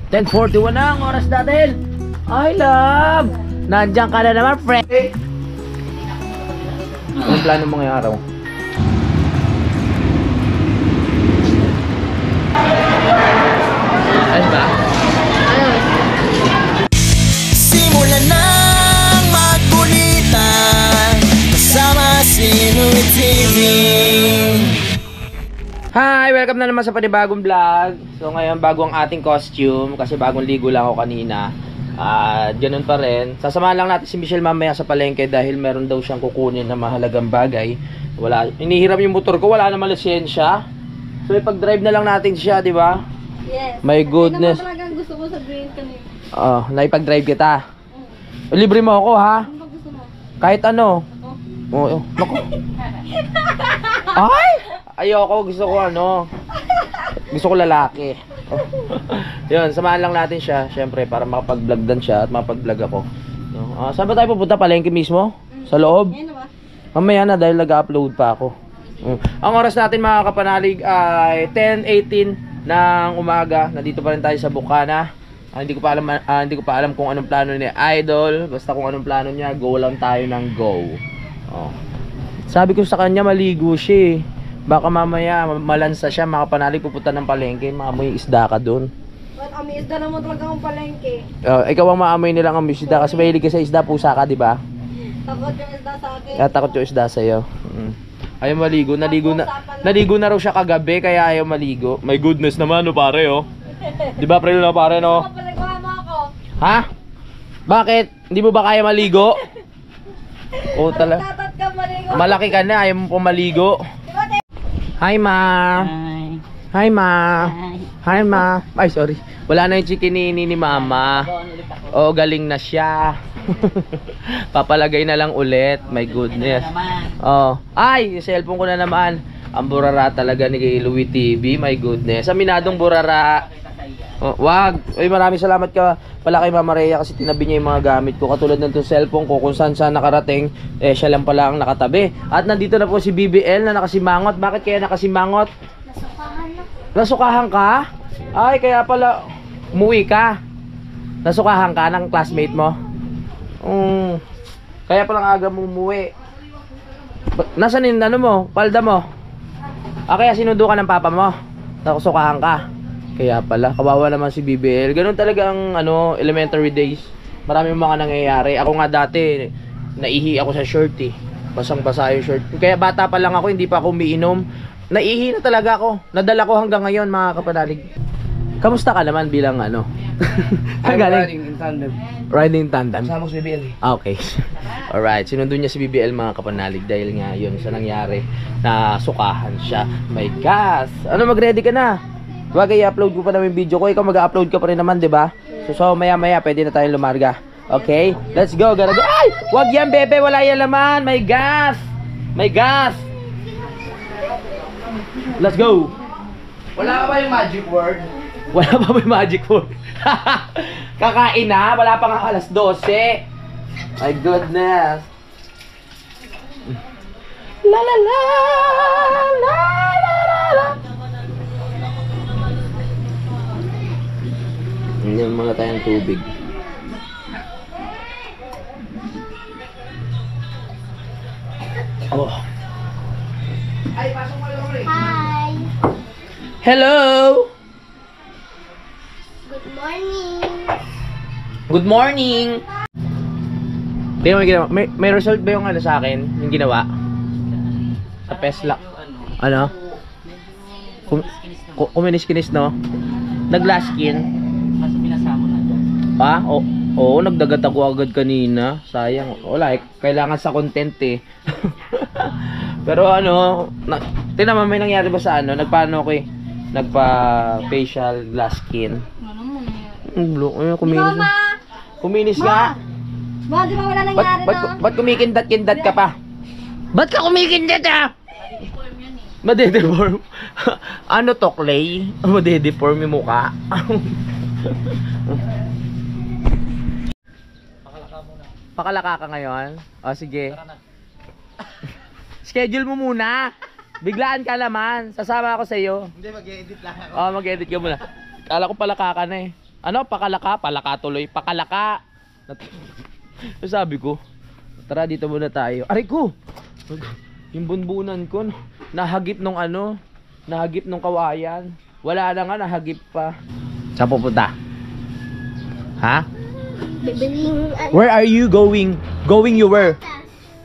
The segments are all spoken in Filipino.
10:41 na ang oras natin. I love. Nandiyan ka na naman, friend. Anong plano mo ngayong araw? Ayun ba? Simulan ng magkulitan kasama si Louie TV. Hi! Welcome na naman sa panibagong vlog. So ngayon bago ang ating costume kasi bagong ligo lang ako kanina. Ganun pa rin. Sasamahan lang natin si Michelle mamaya sa palengke dahil meron daw siyang kukunin na mahalagang bagay. Inihiram yung motor ko, wala naman lisensya. So ipag-drive na lang natin siya, di ba? Yes. My goodness. Ano talagang gusto mo sabihin kanina? Naipag-drive kita. Libre mo ako, ha? Ano ba gusto mo? Kahit ano. Oo. Naku. Ay! Ayoko, gusto ko ano. Gusto ko lalaki. Yun, samahan lang natin siya, syempre, para makapag-vlog siya at makapag-vlog ako. No? Saan ba tayo pupunta? Palengke mismo? Sa loob? Yan ba? Mamaya na dahil nag-upload pa ako. Ang oras natin mga kapanalig ay 10:18 ng umaga. Nandito pa rin tayo sa Bukana. Hindi ko pa alam kung anong plano ni Idol. Basta kung anong plano niya, go lang tayo ng go. Sabi ko sa kanya maligo siya eh. Baka mamaya malansa siya, makapanalig pupunta ng palengke, maamoy isda ka dun. Ba't ami isda naman talaga ang palengke? Ikaw ang maamoy nilang amoy isda kasi mahilig ka sa isda, pusa ka, di ba? Takot yung isda sa akin. Takot yung isda sa'yo. Ayaw maligo, naligo na raw siya kagabi kaya ayaw maligo. My goodness naman, no pare, oh. Di ba, pre, no pare, no? Kapalagawa mo ako. Ha? Bakit? Hindi mo ba kaya maligo? Oh, Tatat ka maligo. malaki ka na, ayaw mo pa maligo. Hi, ma. Hi, ma. Hi, ma. Ay, sorry. Wala na yung chikinini ni mama. Oh, galing na siya. Papalagay na lang ulit. My goodness. Oh. Ay, yung cellphone ko na naman. Ang burara talaga ni Louie TV. My goodness. Aminadong burara. Oh, wag. Uy, maraming salamat ka pala kay Mama Rhea kasi tinabi niya yung mga gamit ko. Katulad ng cellphone ko kung saan nakarating, siya lang pala ang nakatabi. At nandito na po si BBL na nakasimangot. Bakit kaya nakasimangot? Nasukahan na. Nasukahan ka? Ay, kaya pala umuwi ka. Nasukahan ka ng classmate mo? Kaya pala aga mo umuwi. Nasaan yung ano mo? Palda mo? Kaya sinundo ka ng papa mo? Nasukahan ka? Kaya pala, kawawa naman si BBL. Ganun talaga ang elementary days. Maraming mga nangyayari. Ako nga dati, naihi ako sa shirt eh. Basang-basa yung shirt. Kaya bata pa lang ako, hindi pa ako umiinom. Naihi na talaga ako. Nadala ko hanggang ngayon mga kapanalig. Kamusta ka naman bilang ano? I'm riding in tandem. Riding in tandem? Kasama ko si BBL eh. Okay. Alright, sinundo niya si BBL mga kapanalig dahil nga yun sa nangyari na sukahan siya. My gosh! Ano, mag-ready ka na? Wag, i-upload ko pa naman yung video ko. Ikaw mag-upload ka pa rin naman, di ba? So maya-maya pwede na tayong lumarga. Okay? Let's go, gotta go. Ay! Wag yan, bebe, wala yan laman. My gas! My gas! Let's go! Wala ka ba yung magic word? Wala pa ba yung magic word? Kakain na, wala pa nga alas 12. My goodness. La la la la la la la. Hindi mga tayong tubig. Oh. Ay, pasok mo lang rin. Hi. Hello. Good morning. Good morning. Tingnan mo yung ginawa. May result ba yung ano sa akin? Yung ginawa? Sa PESLA. Ano? Kuminis-kinis, no? Nag-last skin. Mas pinasama na dyan. Oo, nagdagat ako agad kanina. Sayang. Wala eh. Kailangan sa content eh. Pero ano, tingnan mo, may nangyari ba sa ano? Nagpaano ko eh? Nagpa-facial glass skin. Ano mo na yan? Kuminis. Mama! Kuminis ka? Ma, di ba wala nangyari na? Ba't kumikindat-kindat ka pa? Ba't ka kumikindat ah? Madedeform. Ano to, Clay? Madedeform yung mukha. Pakalaka ka ngayon? O sige. Schedule mo muna. Biglaan ka naman. Sasama ako sa iyo. Hindi, mag-edit lang ako. Oh, mag-edit ka muna. Kala ko palaka ka na eh. Ano, pakalaka? Palaka tuloy. Pakalaka. Sabi ko, tara dito muna tayo. Aray ko! Yung bunbunan ko, nahagip nung ano, nahagip nung kawayan. Wala na nga, nahagip pa. Saan pupunta? Ha? Bibiling Where are you going? Going you where?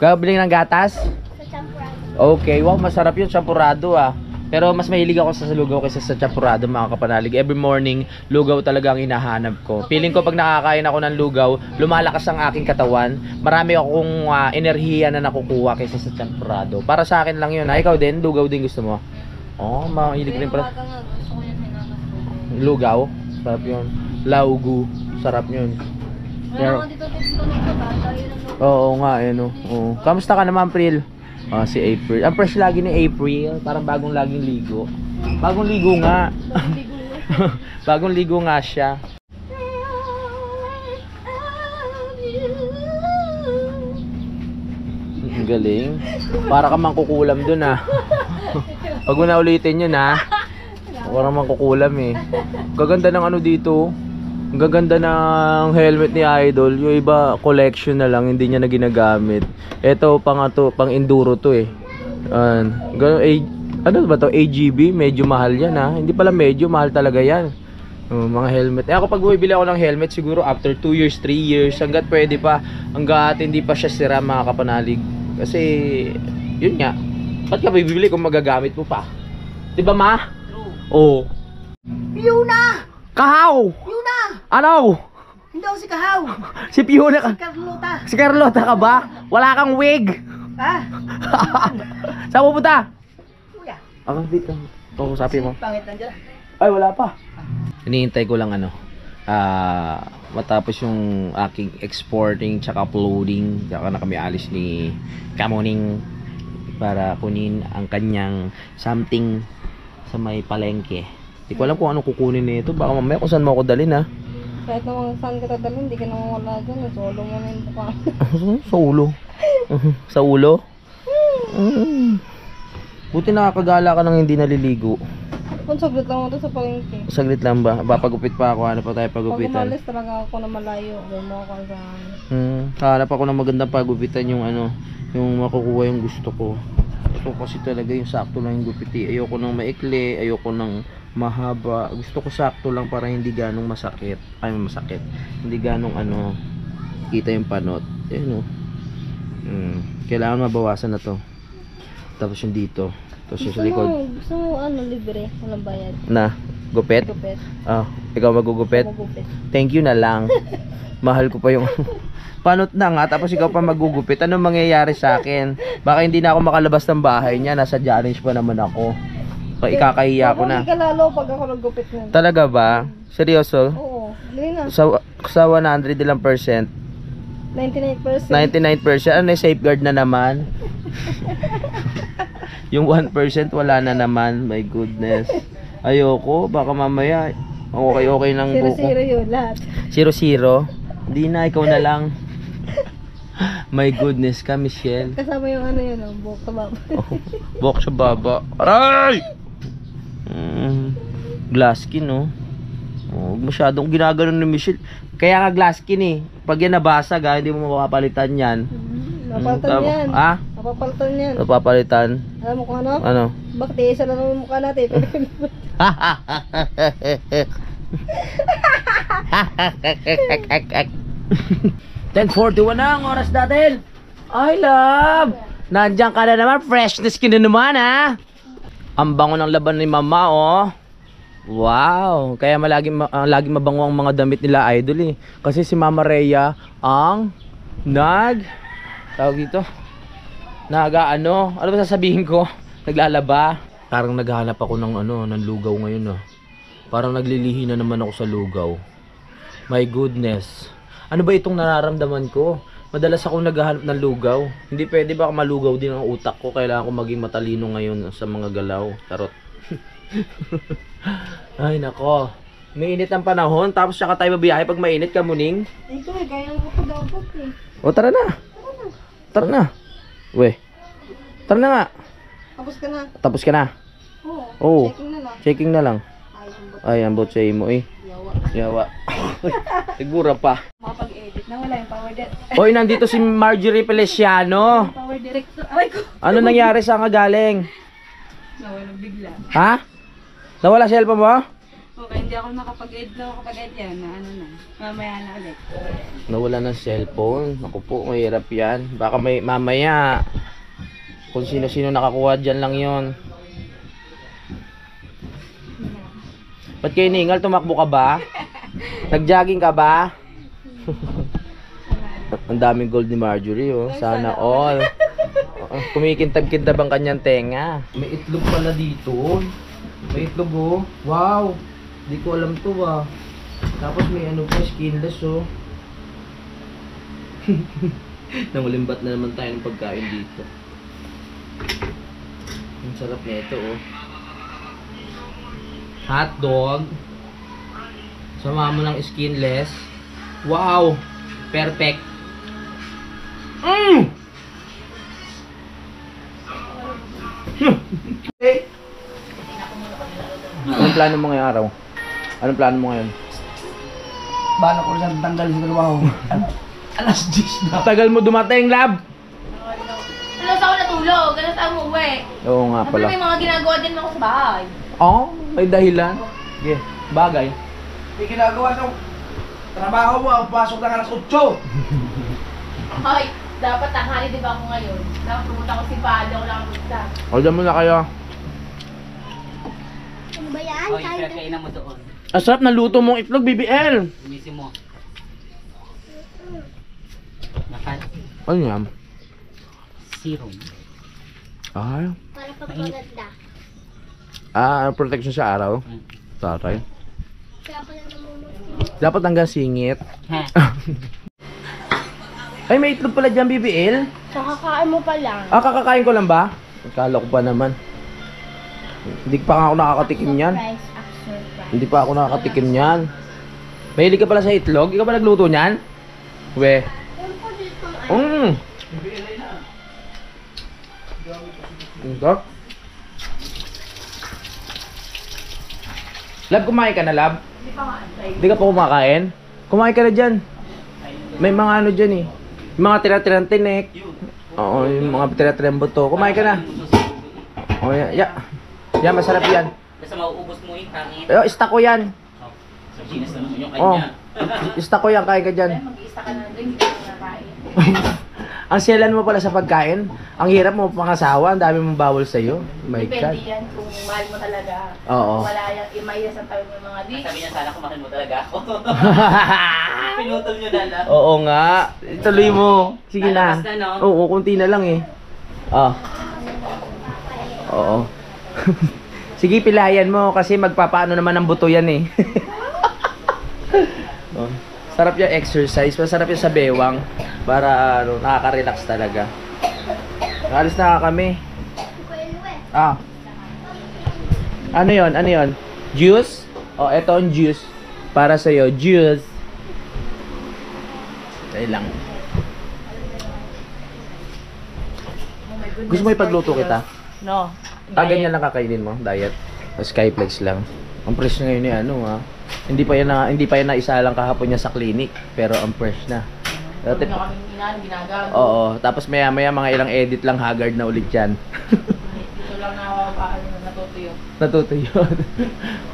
Kabili ng gatas? sa champurado. Okay, wow, masarap yung champurado ah. Pero mas mahilig ako sa lugaw kaysa sa champurado, mga kapanalig. Every morning, lugaw talaga ang hinahanap ko. Feeling ko pag nakakain ako ng lugaw, lumalakas ang aking katawan. Marami akong enerhiya na nakukuha kaysa sa champurado. Para sa akin lang yun. Ikaw din, lugaw din gusto mo? Oh, mahilig rin pala. Lugaw? Sarap yun. Laugu. Sarap yun. Pero, oo nga, eh, no. Oo. Kamusta ka naman, April? Si April. Ang fresh lagi ni April. Parang bagong laging ligo. Bagong ligo nga. Bagong ligo nga siya. Ang galing. Para ka mangkukulam dun ah. Pag mo na ulitin yun ah. Para mangkukulam eh. Gaganda ng ano dito. Ang gaganda ng helmet ni Idol. Yung iba collection na lang, hindi niya na ginagamit. Ito pang enduro to eh. Ano ba to? AGB, medyo mahal yan ha. Hindi pala medyo, mahal talaga yan. Mga helmet. Ako pag bumibili ako ng helmet siguro after 2 years, 3 years, hanggat pwede pa, hanggat hindi pa siya sira, mga kapanalig. Kasi yun nga. Ba't ka bibili kung magagamit mo pa? 'Di ba, ma? Oo. Fiona! Kahaw! Fiona! Ano? Hindi ako si Kahaw. Si Fiona ka. Carlota. Si Carlota ka ba? Wala kang wig. Ha? Saan pupunta? Kuya. Ako dito. Kausapin mo. Pangit nandiyan. Ay, wala pa. Hinihintay ko lang ano. Matapos yung aking exporting tsaka uploading. Tsaka na kami alis ni Kamuning para kunin ang kanyang something sa may palengke. Hindi ko alam kung anong kukunin nito. Baka mamaya kung saan mo ako dalhin ha. Kahit naman saan ka dadalhin, hindi ka naman wala dyan. Solo mo na yung mukha. Sa ulo. Sa ulo? Buti nakakagala ka nang hindi naliligo. Kung saglit lang mo doon sa palengke. Saglit lang ba? Papagupit pa ako. Ano pa tayo Pag pagupitan? umalis talaga ako na malayo. Doon mo ako sa... Hanap ako ng magandang pagupitan yung ano, yung makukuha yung gusto ko. Ito kasi talaga yung sakto lang yung gupiti. Ayoko nang maikli, ayoko nang mahaba. Gusto ko sakto lang para hindi ganong masakit. Ay, masakit. Hindi ganong ano, kita yung panot. Ayun o. Kailangan mabawasan na to. Tapos yung dito. Tapos yung sa likod. Gusto mo ano, libre. Walang bayad. Na, gupit? Gupit. Ikaw magugupit? Magugupit. Thank you na lang. Mahal ko pa yung panot na nga, tapos ikaw pa magugupit. Anong mangyayari sa akin? Baka hindi na ako makalabas ng bahay niya. Nasa challenge pa naman ako. Ikakahiya ko na. Hindi ka lalo pag ako naggupit na. Talaga ba? Seryoso? Oo. Dili na. Sa 100 ilang percent? 99%. 99%? Ano yung safeguard na naman? Yung 1% wala na naman. My goodness. Ayoko. Baka mamaya okay lang buko. 0-0 yun lahat. 0-0? Hindi na, ikaw na lang. My goodness ka, Michelle. Kasama yung ano yun, buhok sa baba. Buhok sa baba. Aray! Glass skin, no? Masyadong ginaganon ni Michelle. Kaya nga glass skin eh. Pag yan nabasag ha, hindi mo mapapalitan yan. Napapalitan yan. Ha? Napapalitan yan. Napapalitan. Alam mo kung ano? Ano? Bakit isa lang ang mukha natin? 10:41 na ang oras natin. I love. Nandiyan ka na naman. Freshness ka na naman ha. Ang bango ng laban ni mama oh. Wow. Kaya lagi mabango ang mga damit nila Idol eh. Kasi si Mama Rhea ang tawag dito. Ano ba sasabihin ko? Naglalaba. Parang naghahanap ako ng lugaw ngayon oh. Parang naglilihi na naman ako sa lugaw. My goodness. Ano ba itong nararamdaman ko? Madalas akong naghahanap ng lugaw. Hindi pwede ba malugaw din ang utak ko? Kailangan ko maging matalino ngayon sa mga galaw. Charot. Ay nako. Mainit ang panahon. Tapos saka tayo babiyahe pag mainit ka, Muning. Ito eh, kaya mo ko dapat eh. O tara na. Tara na. We. Tara na nga. Tapos ka na. Tapos ka na. Oo. Oo. Checking na lang. Checking na lang. Ay, ang Ay, ambot sa imo eh. bataw. Yawa. Siguro pa. Makapag-edit na wala yung power direct. Oy, nandito si Marjorie Feliciano. Power director. Ay ko. Ano nangyari sa kagaling? Nawala bigla. Ha? Nawala cellphone mo? Okay, hindi ako nakapag-edit yan na ano na. Mamaya na ulit. Nawala ng cellphone. Naku po, mahirap yan. Baka may mamaya. Kung sino-sino nakakuha dyan lang yon. Ba't kayo ningal? Tumakbo ka ba? Nag-jogging ka ba? Ang daming gold ni Marjorie, oh. Sana all. Kumikintab-kintab ang kanyang tenga. May itlog pala dito. May itlog, oh. Wow! Di ko alam to, ah. Tapos may ano pa, skinless, oh. Nangulimbat na naman tayo ng pagkain dito. Ang sarap nito, oh. Hotdog. Sama mo ng skinless. Wow! Perfect. Okay. Anong plano mo ngayong araw? Anong plano mo ngayon? Bala ko rin tanggal sa trabaho. Alas 10 na. Tagal mo dumating, lab! Alas ako natulog. Alas ako umuwi. Oo nga Tapos pala. may mga ginagawa din ako sa bahay. Oh, may dahilan. Yeah, bagay. May ginagawa ng trabaho mo, ang pasok ng alas 8. Ay, dapat tanghali di ba ako ngayon? Dapat pumunta ko si Pado, ako lang pumunta. O, dyan muna kayo. Ano ba yan? Oy, kainan mo doon. Asarap na luto mong itlog, BBL. Umisin mo. Nakat. Ano yan? Serum. Ay. Para pagpaganda. Protection sa araw. Taray. Kaya pala namumulot. Dapat hanggang singit. Ha? Ay, may itlog pala dyan, BBL. Kakakain mo pa lang. Kakakain ko lang ba? Akala ko pa naman. Hindi pa nga ako nakakatikim yan. Hindi pa ako nakakatikim yan. Mahilig ka pala sa itlog? Ikaw ba nagluto niyan? We. Ito? Lab, kumain ka na, Lab? Hindi pa nga antay. Hindi ka pa kumakain? Kumain ka na dyan. May mga ano dyan eh. Yung mga tira-tirang tinik. Oo, yung mga tira-tirang buto. Kumain ka na. Oh, yeah. Yeah, masarap yan. Basta mauubos mo yung hangin. Stock ko yan. Sa Ginas naman yung Oh. kanya. Stock ko yan, kain ka dyan. Mag-iista ka na rin, hindi ka na nakain. Ang selan mo pala sa pagkain. Ang hirap mo pangasawa, ang dami mong bawal sa'yo. My God. Depende yan kung mahal mo talaga. Oo. Wala yung imayas ang tayo mo yung mga di. Sabi niya sana kumakan mo talaga ako. Pinutol niyo na lang. Oo nga. Ituloy mo. Sige na. Lalabas na, no? Oo, kunti na lang eh. Ah. Oo. Sige, pilayan mo kasi magpapaano naman ang buto yan eh. Oh. Sarap yung exercise. Masarap yung sa bewang. Para ano, nakaka-relax talaga. Nakalis na kami. Ah. Ano yon? Ano yon? Juice? Oh, eto ang juice. Para sa'yo. Juice. Dahil lang. Gusto mo ipagluto kita? No. Ganyan lang kakainin mo, diet. Skyflex lang. Ang fresh ngayon ni ano ha. Hindi pa yan naisa lang kahapon niya sa clinic, pero ang fresh na. Dati, Huwag na kami ginagawa. oo, tapos maya-maya mga ilang edit lang haggard na ulit yan. Dito lang natutuyo. Natutuyo.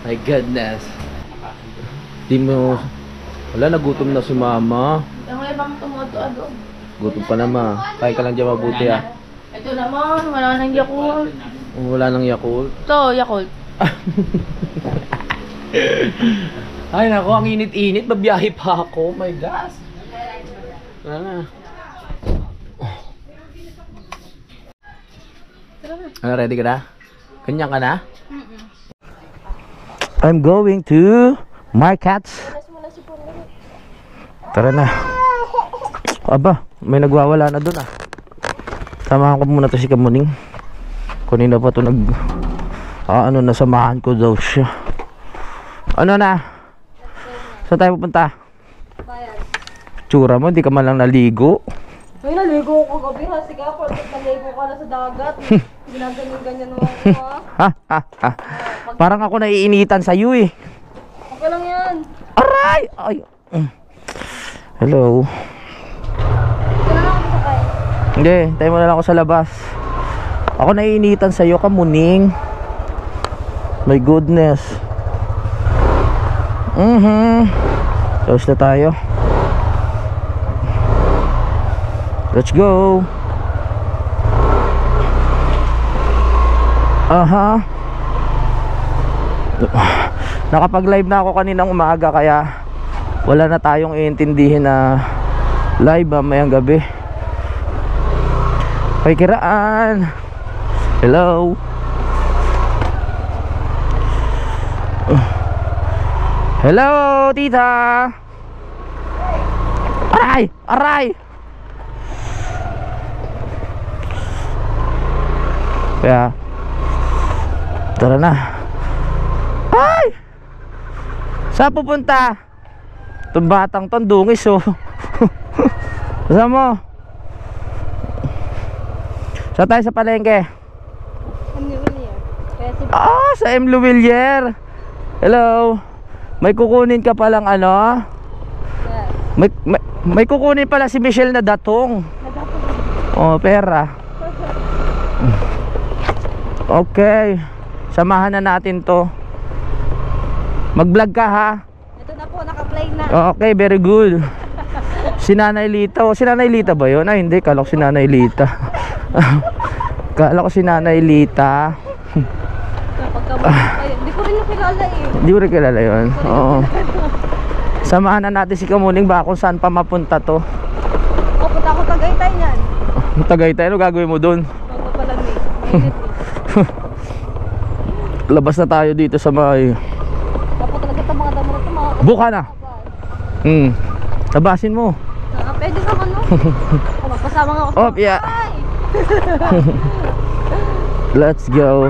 My goodness. Di mo, wala, nagutom na si mama. Ang wala bang tumuto-ado? Gutom pa naman. Kaya ka lang dyan mabuti ah. Ito naman, wala nang Yakult. Wala nang Yakult. Ito, Yakult. Ay nako, ang init-init. Babiyahe pa ako. My gosh. Wala na. Ano, ready ka na? Kanya ka na? I'm going to market. Tara na. Aba, may nagwawala na doon ah. Samahan ko muna to si Kamuning. Kanina pa to ano, nasamahan ko daw siya. Ano na? Saan tayo pupunta? Tsura mo, hindi ka man lang naligo. Ay, naligo ko kagabi ha. Sige ako, naligo ka na sa dagat. Ginaganyan-ganyan naman ko ha. Ha? Parang ako naiinitan sa'yo eh. Okay lang yan. Ay! Ay! Hello. Hindi, tayo mo na lang ako sa labas. Ako naiinitan sa'yo, kamuning. My goodness. Tapos na tayo. Let's go. Aha. Nakapag-live na ako kaninang umaga, kaya wala na tayong iintindihin na live mamayang gabi. Pakikiraan. Hello. Hello, tita. Aray! Aray! Kaya tara na. Ay! Saan pupunta? Itong batang to, dungis oh. Saan mo? Saan tayo sa palengke? Ah, sa M. Luwilier. Hello. May kukunin ka palang ano? May kukunin pala si Michelle na datong. Oh, pera. Okay. Samahan na natin to. Mag-vlog ka ha. Ito na po, naka-play na. Okay, very good. Si Nanay Lita. O, si Nanay Lita ba yun? Ay, hindi. Kala ko si Nanay Lita. Kala ko si Nanay Lita. Hindi ko rin yung kilala eh. Hindi mo rin kilala yun? Oo. Samahan na natin si Kamuning ba kung saan pa mapunta to. O, punta ako Tagaytay niyan. Tagaytay, ano gagawin mo dun? Magpapalamig. Mainit eh. Labas na tayo dito sa may Dapat talaga ito mga damo na ito mga buka na. Tabasin mo. Pwede naman no. O, magpasama nga ako. Op, yeah. Ay! Let's go.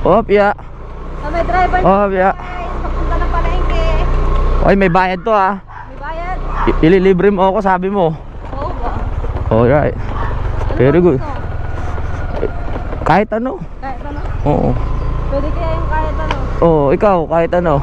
Op, yeah. May driver Op, yeah. papunta ng palengke. Oy, may bayad to ah. May bayad. Ililibre mo ako, sabi mo. Oo ba? Alright. Very good. Kahit ano. Kahit ano? Oo. Pwede kaya yung kahit ano? Oo, ikaw, kahit ano.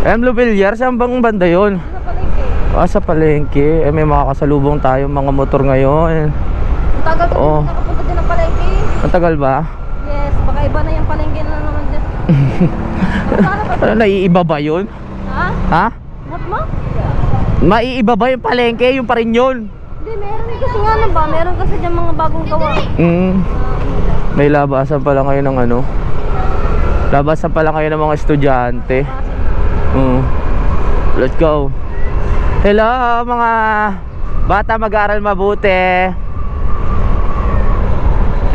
M. Luwilier, saan bang banda yun? Sa palengke. Ah, sa palengke. Eh, may makakasalubong tayo mga motor ngayon. Ang tagal ko Oo. nakapunta din ng palengke. Ang tagal ba? Yes, baka iba na yung palengke na naman dyan. Sana pa. Ano, naiiba ba yun? Ha? Ha? What mo? Maiiba ba yung palengke? Yung pa rin yun? Hindi, meron eh kasi nga ano ba? Meron kasi dyan mga bagong gawa. May labasan pala ngayon ng ano. Labasan pala ngayon ng mga estudyante. Let's go. Hello mga bata, mag-aaral mabuti.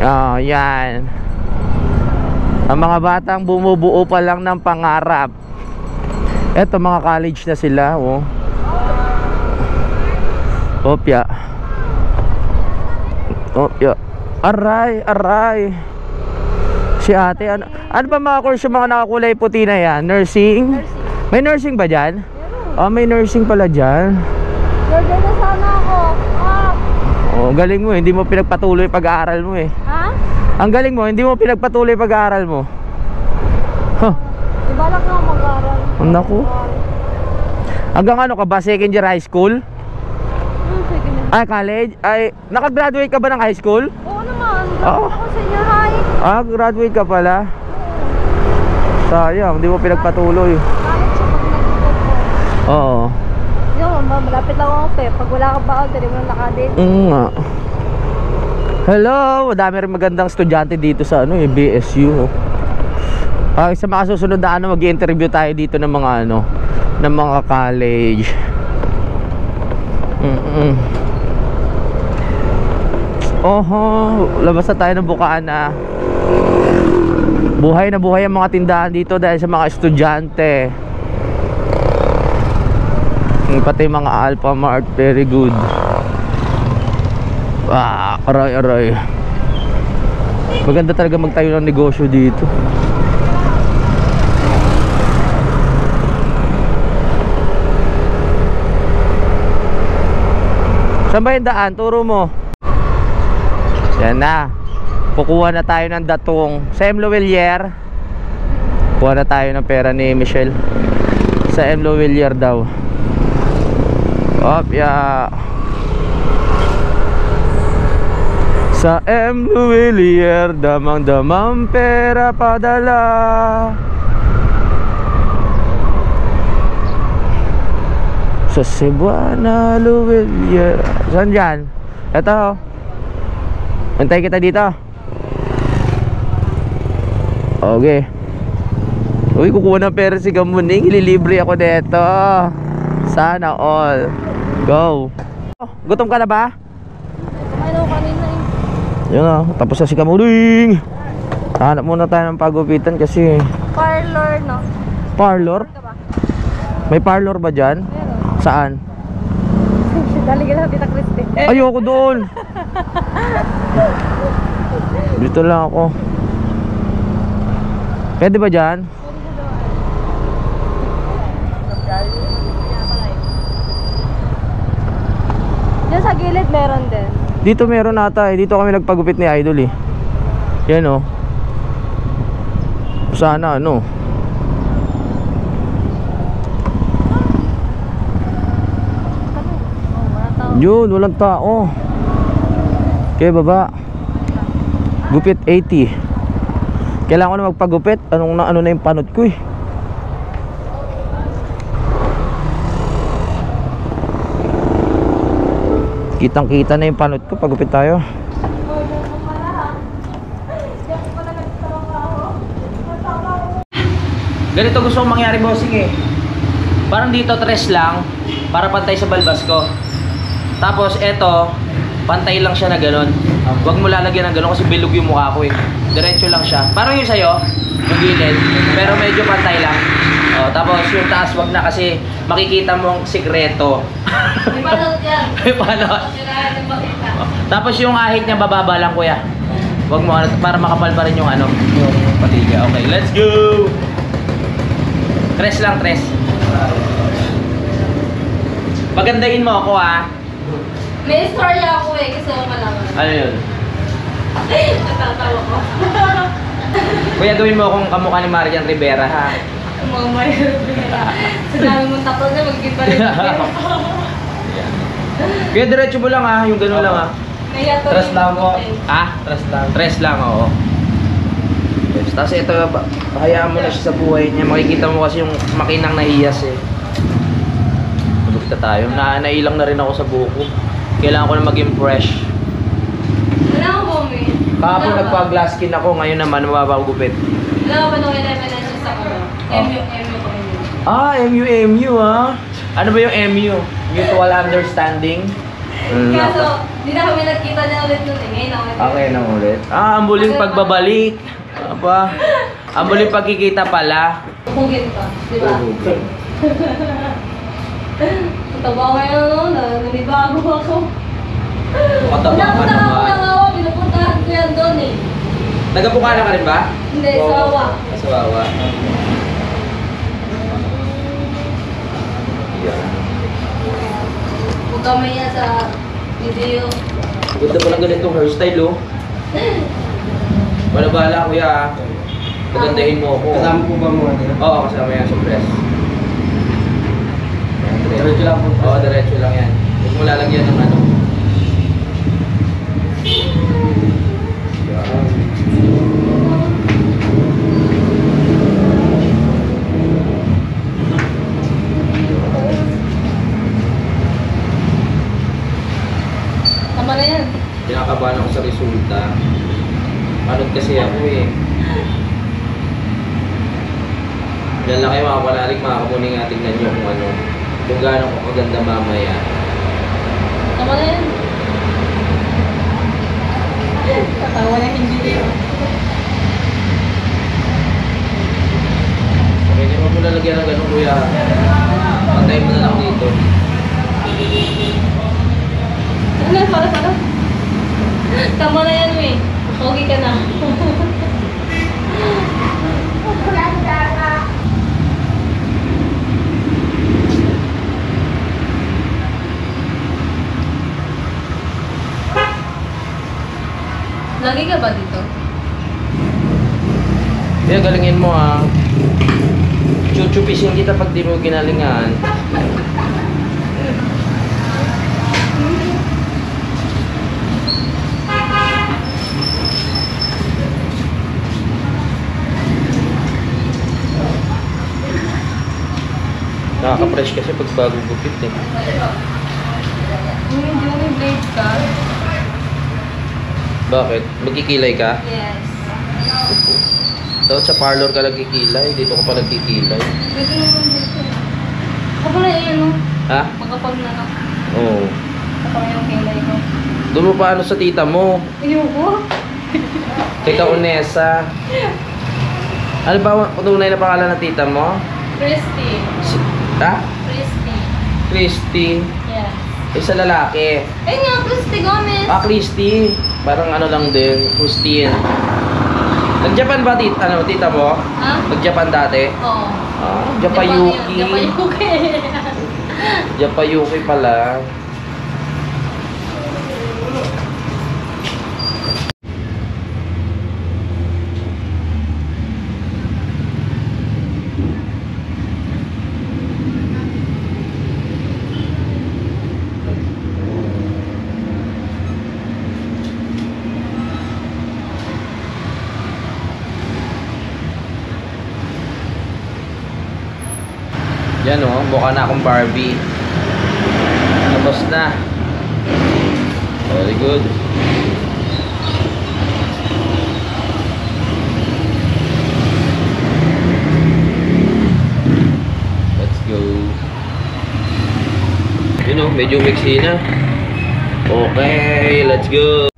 Oh, yan. Ang mga batang bumubuo pa lang ng pangarap. Eto, mga college na sila, oh. Opya. Opya. Aray, aray. Si ate, ano ba mga course yung mga nakakulay puti na yan? Nursing? May nursing ba dyan? Ah, may nursing pala dyan. Order na sana ako. Ah. Oh, galing mo, hindi mo pinagpatuloy pag-aaral mo eh. Ha? Ang galing mo, hindi mo pinagpatuloy pag-aaral mo. Huh. Ibalak na ako mag-aaral. Naku. Hanggang ano ka ba? Second year high school? Sige na. Ay, college? Ay, nakagraduate ka ba ng high school? Oo naman. Oo. Ako senior high. Ah, graduate ka pala. Sayang, hindi mo pinagpatuloy. Kahit siya pag nag-report ko. Oo. Yung, malapit lang ako pe. Pag wala ka ba, dali mo lang nakadate. Nga. Hello, madami rin magandang estudyante dito sa ano, BSU. Sa mga susunod na ano, mag-i-interview tayo dito ng mga ano, ng mga college. Oho, labas na tayo ng bukaan na. Buhay na buhay ang mga tindahan dito dahil sa mga estudyante. Pati mga Alphamart, very good. Ah, aray aray. Maganda talaga magtayo ng negosyo dito. Saan ba yung daan? Turo mo. Yan na. Kukuha na tayo ng datong sa M. Luwilier. Kuha na tayo ng pera ni Michelle. Sa M. Lovillier daw. Op, ya. Sa M. Lovillier, damang-damang pera padala. Sa Cebuana, Lovillier. Saan dyan? Ito. Antay kita dito. Okay. Uy, kukuha ng pera si Gamuning. Ililibre ako dito. Sana all. Go. Gutom ka na ba? Ano kanina eh. Yun o, tapos na si Gamuning. Hanap muna tayo ng pagupitan kasi. Parlor, no? Parlor? Ka ba? May parlor ba dyan? Meron. Saan? Dali ka lang, Tita Christy. Ayoko doon. Dito lang ako. Pwede ba dyan? Diyan sa gilid meron din. Dito meron ata eh. Dito kami nagpagupit ni Idol eh. Yan o. Sana ano. Yun, walang tao. Okay, baba. Gupit 80. Kailangan ko na magpagupit. Ano na yung panot ko eh. Kitang kita na yung panot ko. Pagupit tayo. Ganito gusto kong mangyari, bossing eh. Parang dito tres lang para pantay sa balbas ko. Tapos eto, pantay lang siya na gano'n. Huwag mo lalagyan ng gano'n kasi bilog yung mukha ko eh. Diretso lang siya. Parang yung sa'yo, yung gilid, pero medyo pantay lang. Oh, tapos yung taas wag na kasi makikita mo ang sikreto. May panot yan. May panot. Kailangan yung makita. Oh, tapos yung ahit niya bababa lang kuya. Huwag mo para makapal pa rin yung ano, yung patiga. Okay, let's go. Tres lang, tres. Pagandahin mo ako ha. May istorya ako eh, gusto mo malaman. Ano yun? Natatawa ko. Kuya, gawin mo akong kamukha ni Marian Rivera ha. Mga mayroon. Sa dami mong tato na, magiging pa rin. Kuya, diretso mo lang ha, yung gano'n lang ha. Kaya to Tres lang po. Ha? Tres lang. Tres lang, oo. Yes. Tapos ito, hayaan mo na siya sa buhay niya. Makikita mo kasi yung makinang nahiyas eh. Magupita tayo. Nailang na rin ako sa buko. Kailangan ko na maging fresh. Wala akong moment. Kahapon nagpa-glass skin ako, ngayon naman mababagupit. Wala ko ba nung elementary sa ko? MU ko. Ah, MU ha? Ano ba yung MU? Mutual Understanding? Kaso, hindi na kami nagkita niya ulit nun eh. Ngayon ako nagkita. Okay na ulit. Ah, ang muling pagbabalik. Aba, ang muling pagkikita pala. Hugin pa, di ba? Mataba ko ngayon no, nanibago ako. Mataba ka Pinapunta ako naman. ng awa, pinupuntahan ko yan doon eh. Nagapukala ka rin ba? Hindi, sa awa. Sa wawa. Yan. Huwag kami yan sa video. Ganda pa lang ganitong hairstyle oh. Wala bala kuya. Pagandahin mo ako. Kasama po ba mo? Oo, kasama yan sa press. Diretso lang po. Oo, diretso lang yan. Huwag mo lalagyan ng ano. Tama na yan. Kinakabahan ako sa resulta. Panot kasi ako eh. Diyan lang kayo mga panalig, mga kamuning tingnan nyo kung ano. Kung gaano ko kaganda mamaya. Tama na yan. Tatawa na yung video. Okay, hindi mo lalagyan ng ganun kuya. Pantay mo na lang dito. Ano, para. Tama na yan, eh. Okay ka na. Lagi ka ba dito? Kaya galingin mo ah. Chuchupisin kita pag di mo ginalingan. Nakaka-fresh kasi pag bagong gupit eh. Hindi mo may blade ka? Bakit? Magkikilay ka? Yes. Dapat sa parlor ka nagkikilay, dito ka pa nagkikilay. Pwede naman dito. Ako na yun, no? Ha? Magkapag na no? Oo. Ako yung kilay ko. Doon mo pa ano sa tita mo? Ayoko. Tita Onesa. Ano ba tunay na pangalan ng tita mo? Christy. Ha? Christy. Christy. Yes. Isa lalaki. Ayun nga, Christy Gomez. Ah, Christy. Parang ano lang din, Christine. Nag-Japan ba tita mo? Ha? Nag-Japan dati? Oo. Ah, Japayuki. Japayuki. Japayuki pala. Yan o, mukha na akong Barbie. Tapos na. Very good. Let's go. Yun o, medyo mixy na. Okay, let's go.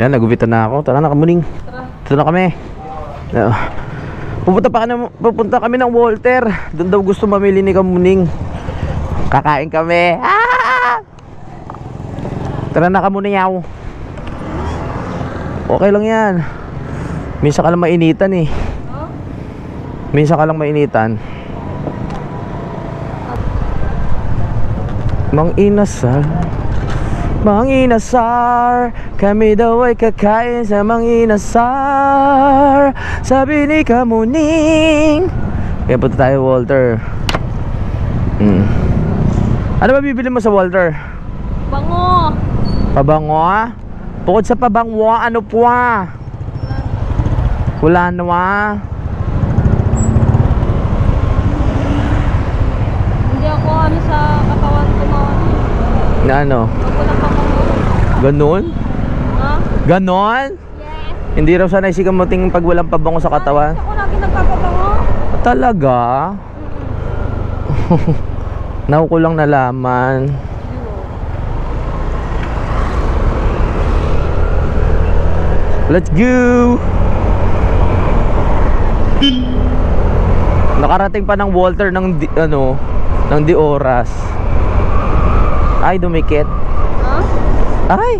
Yan, nagupitan na ako. Tara na, kamuning. Ito na kami. Pupunta kami ng Walter. Doon daw gusto mamili ni Kamuning. Kakain kami. Ah! Tara na, Kamuning yaw. Okay lang yan. Minsan ka lang mainitan eh. Minsan ka lang mainitan. Mang inasal, Mang Inasar, kami daw ay kakain sa Mang Inasar, sabi ni Kamuning. Kaya punta tayo, Walter. Ano ba bibili mo sa Walter? Bango. Pabango? Bukod sa pabango, ano po? Wala na. Hindi ako ano sa katawan ko Na ano? Walang pabango. Ganon? Ha? Ganon? Yes. Hindi raw sanay si Kamuting pag walang pabango sa katawan. Ako lagi nagpapabango. Talaga? Naku ko lang nalaman. Let's go! Nakarating pa ng Walter ng di oras. Ay, dumikit. Ha? Ay!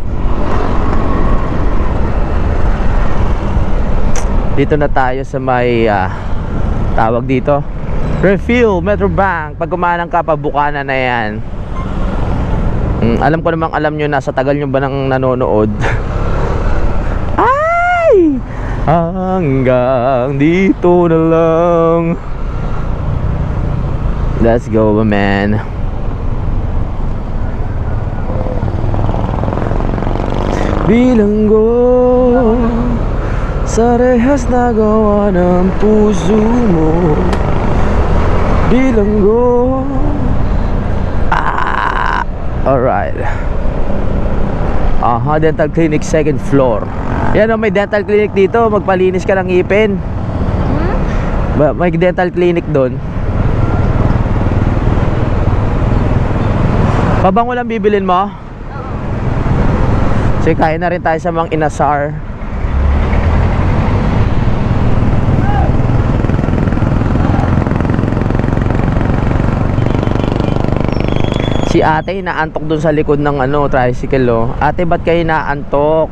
Dito na tayo sa may tawag dito, Refill, Metrobank. Pag kumanang ka, pabukana na yan. Alam ko namang alam nyo na, sa tagal nyo ba nang nanonood. Ay! Hanggang dito na lang. Let's go, man. Bilanggo sa rehas na gawa ng puso mo. Bilanggo. Alright. Dental clinic, second floor. Yan o, may dental clinic dito. Magpalinis ka ng ngipin. May dental clinic doon. Pabango lang bibilin mo? Sige, kain na rin tayo sa Mang Inasar. Si ate inaantok dun sa likod ng tricycle oh. Ate, ba't kayo inaantok?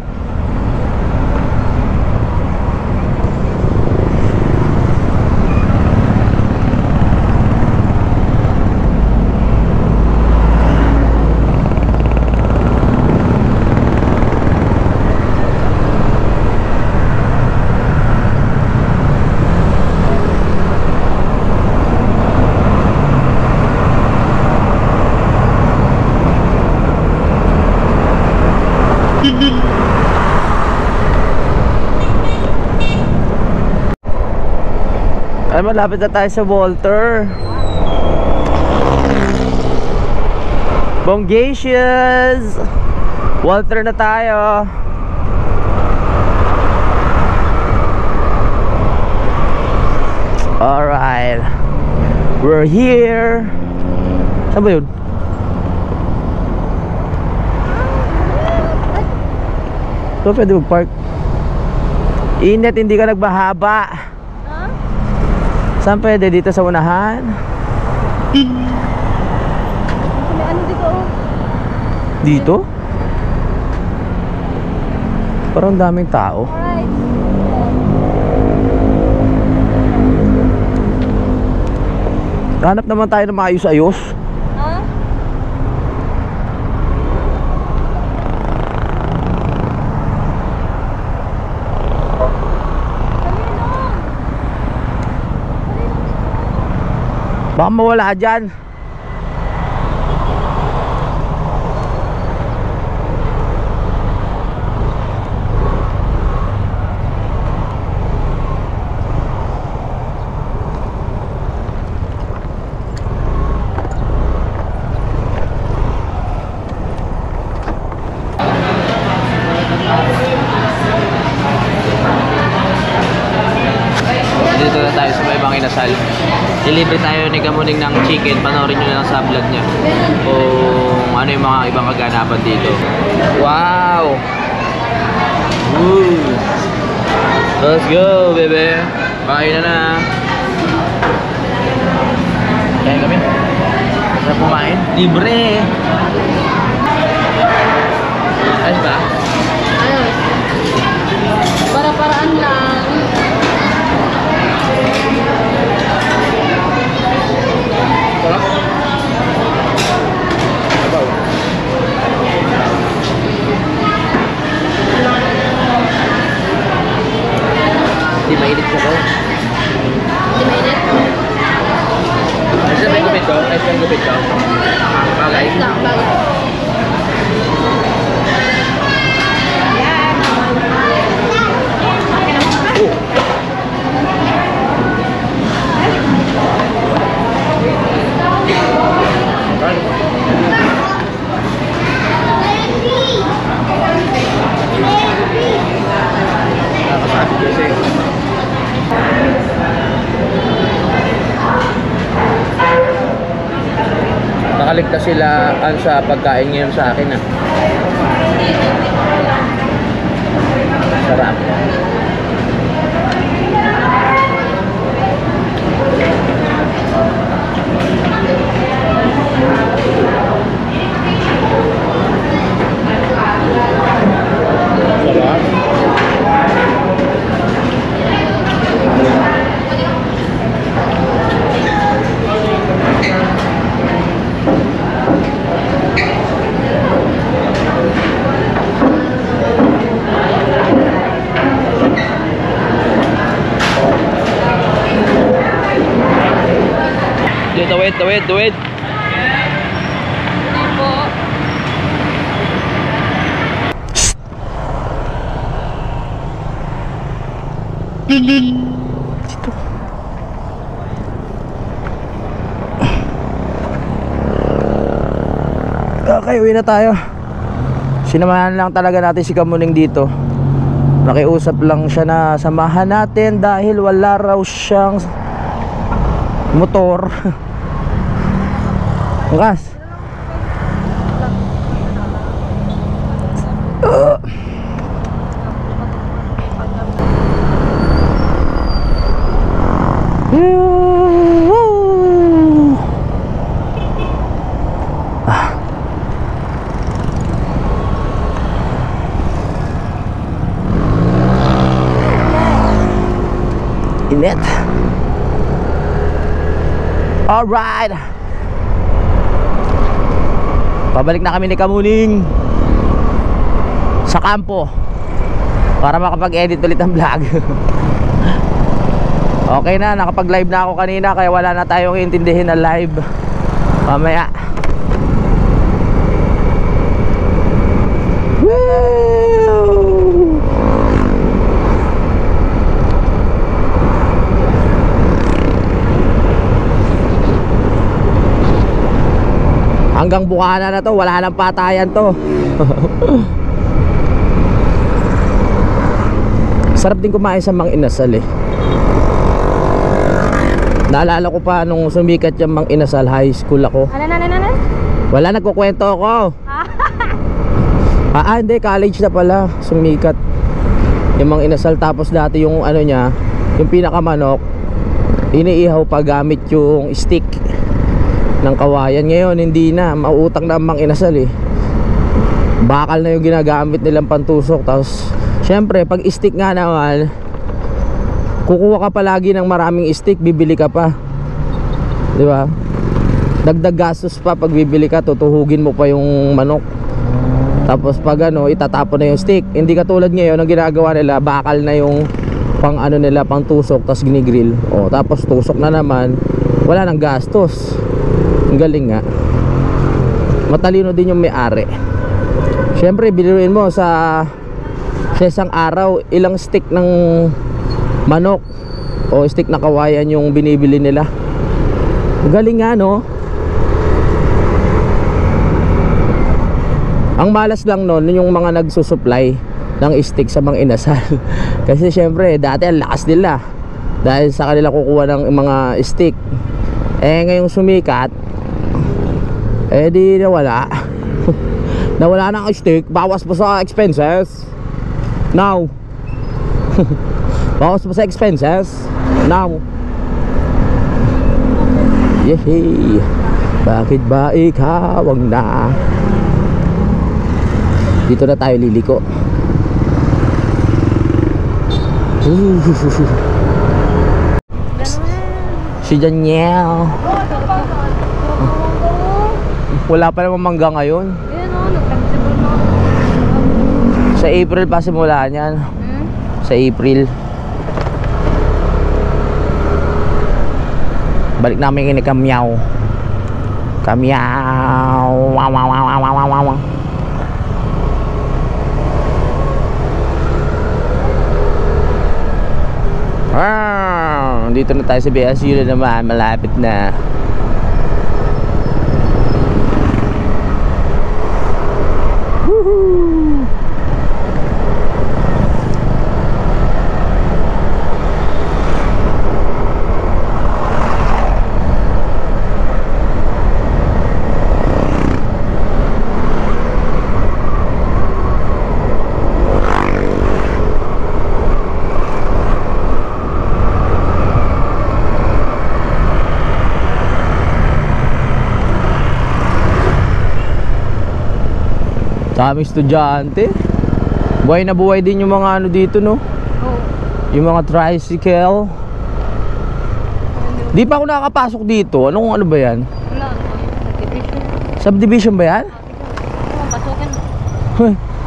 Ay, malapit na tayo sa Walter. Bongacious! Walter na tayo. Alright. We're here. Saan ba yun? So, pwede mag-park. Init, hindi ka nagbahaba. Ha? Saan pwede? Dito sa unahan? May ano dito oh. Dito? Parang daming tao. Alright. Hanap naman tayo ng maayos-ayos. Ha? Baka mawala dyan. Dito na tayo sa may ibang inasal. Delivery tayo ni Kamuning ng chicken. Panoorin nyo na lang sa vlog niya kung ano yung mga ibang kaganapan dito. Wow! Woo! Let's go, baby! Kain na na! Kaya kami? Masarap kumain? Libre! Ayos ba? Ayos. Para-paraan lang. Sarap? Sabaw. Hindi mainit siya ko. Hindi mainit. Ayos na may gupit ko? Ayos na yung gupit ko? Bagay? Ayos lang, bagay. Nakaligtas sila sa pagkain ngayon sa akin ah. Sarap. Sarap. Tawid. Okay, uwi na tayo. Sinamahan lang talaga natin si Kamuning dito. Nakiusap lang siya na samahan natin dahil wala raw siyang motor. Bukas. Init. Alright. Pabalik na kami ni Kamuning sa kampo para makapag-edit ulit ng vlog. Okay na, nakapag-live na ako kanina kaya wala na tayong iintindihin na live. Mamaya. Woo! Hanggang Bukana na to, wala nang patayan to. Sarap din kumain sa Mang Inasal eh. Naalala ko pa nung sumikat yung Mang Inasal, high school ako. Ano? Wala, nagkukwento ako. Hindi, college na pala sumikat yung Mang Inasal. Tapos dati yung ano niya, yung pinakamanok, iniihaw pa gamit yung stick ng kawayan. Ngayon hindi na, mauutang na ang Mang Inasal eh. Bakal na yung ginagamit nilang pantusok. Tapos syempre pag stick nga naman, kukuha ka palagi ng maraming stick, bibili ka pa, di ba? Dagdag gastos pa pag bibili ka, tutuhugin mo pa yung manok. Tapos pag ano, itatapon na yung stick. Hindi katulad ngayon, ang ginagawa nila, bakal na yung pang ano nila, pang tusok, tapos ginigrill. O, tapos tusok na naman, wala nang gastos. Ang galing nga. Matalino din yung may-ari. Syempre, biliruin mo sa isang araw, ilang stick ng manok o stick na kawayan yung binibili nila. Ang galing nga, no? Ang malas lang nun yung mga nagsusupply ng stick sa Mang Inasal. Kasi syempre dati ang lakas nila, dahil sa kanila kukuha ng mga stick. Ngayong sumikat, di nawala. Nawala ng stick, bawas pa sa expenses. Now bawas pa sa expenses. Now yehey, bakit ba ikaw ang na? Dito na tayo liliko. Si Daniel. Wala pa naman mangga ngayon. Sa April pa simulaan yan. Sa April. Balik namin kini Kamyaw. Kamyaw. Wow. Dito na tayo sa BSU na naman, malapit na. Woohoo! Daming estudyante. Buhay na buhay din yung mga ano dito, no? Yung mga tricycle. Di pa ako nakakapasok dito. Ano ba yan? Subdivision ba yan?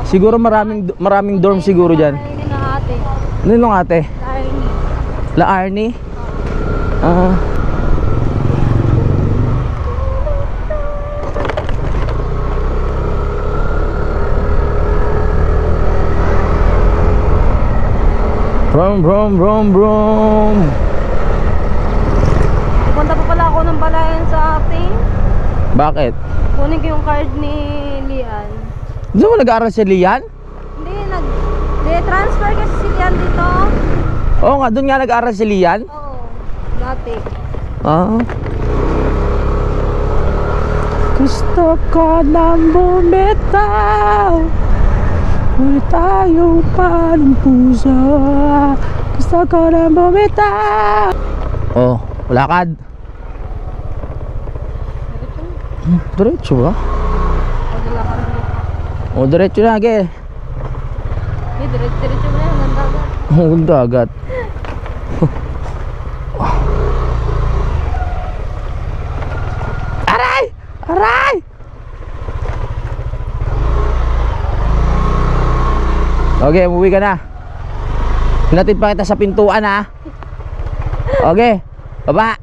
Siguro maraming dorm siguro dyan. Ano yung ate? La Arnie? Brum. Pupunta pa pala ako ng Balayan sa ating. Bakit? Kunin ko yung card ni Lian. Doon mo nag-aaral si Lian? Hindi, transfer kasi si Lian dito. Oo nga, doon nga nag-aaral si Lian? Oo, dati. Gusto ko nang bumitaw, ulit tayo pa ng puso. Gusto ko nang bumitaw. Oh, lakad. Diretso ba? Oh, diretso na, ge. Diretso mo na yung dagat. Ang dagat. Aray! Aray! Okay, umuwi ka na. Hinatid pa kita sa pintuan, ha? Okay, baba.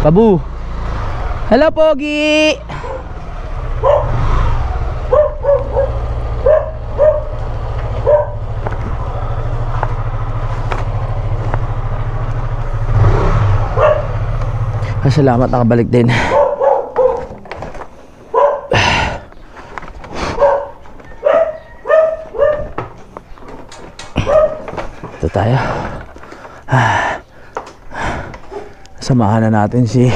Babu. Hello, Pogi. Salamat, nakabalik din. Ito tayo. Samahan na natin si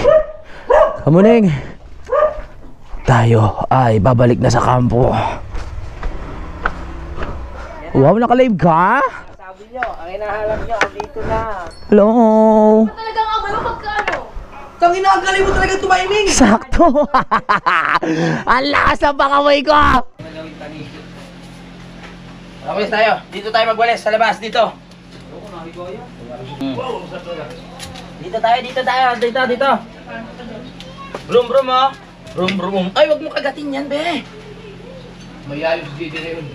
Kamuning. Tayo ay babalik na sa kampo. Wow, naka-live ka? Sabi nyo, ang hinahanap nyo, dito na. Hello. Talagang amoy mo pagkaano? Tangin na, ang galing mo talaga tumiming. Sakto. Ang lakas ng pangamoy ko. Okay tayo, dito tayo magwalis sa labas, dito. Dito tayo. Brum oh. Brum. Ay, wag mo kagatin yan, be. May ayos dito na yun.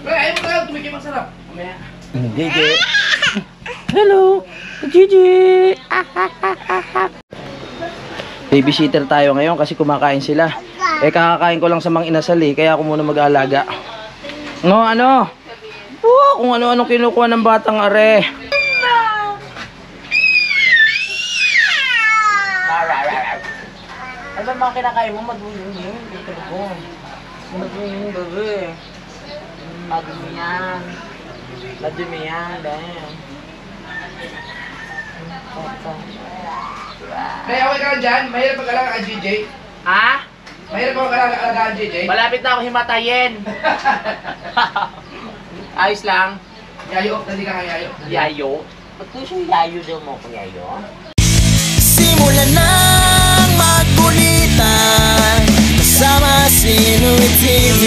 Be, ayaw mo tayo, tumikim ang sarap. Mamaya. Gigi. Hello, Gigi. Babysitter tayo ngayon kasi kumakain sila. Eh kakakain ko lang sa mga inasal eh, kaya ako muna mag-aalaga. No, ano? Kung ano-ano kinukuha ng batang are. Ano ba mga kinakain mo? Madumi. Dito ko. Madumi, bebe. Madumi yan. Damn. May away ka lang dyan? Mahirap mag-alaga ka, JJ? Ha? Mahirap mag-alaga ka, JJ? Malapit na ako himatayin. Ayos lang. Yayo, hindi ka nga yayo. Yayo. Ba't ko siyang yayo daw mo ko yayo? Simulan ng magbulitan kasama si Louie TV.